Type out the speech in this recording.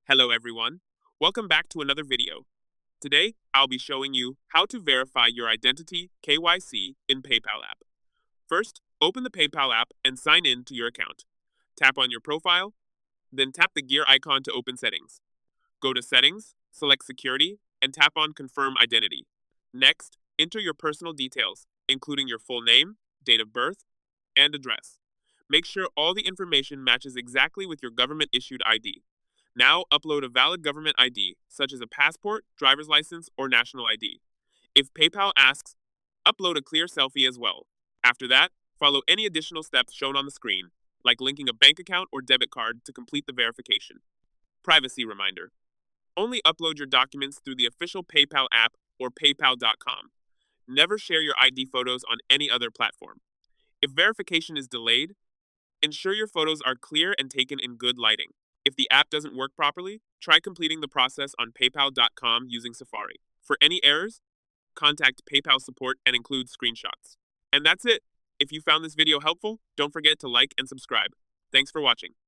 Hello everyone. Welcome back to another video. Today, I'll be showing you how to verify your identity KYC in PayPal app. First, open the PayPal app and sign in to your account. Tap on your profile, then tap the gear icon to open settings. Go to Settings, select Security, and tap on Confirm Identity. Next, enter your personal details, including your full name, date of birth, and address. Make sure all the information matches exactly with your government-issued ID. Now upload a valid government ID, such as a passport, driver's license, or national ID. If PayPal asks, upload a clear selfie as well. After that, follow any additional steps shown on the screen, like linking a bank account or debit card to complete the verification. Privacy reminder. Only upload your documents through the official PayPal app or paypal.com. Never share your ID photos on any other platform. If verification is delayed, ensure your photos are clear and taken in good lighting. If the app doesn't work properly, try completing the process on paypal.com using Safari. For any errors, contact PayPal support and include screenshots. And that's it. If you found this video helpful, don't forget to like and subscribe. Thanks for watching.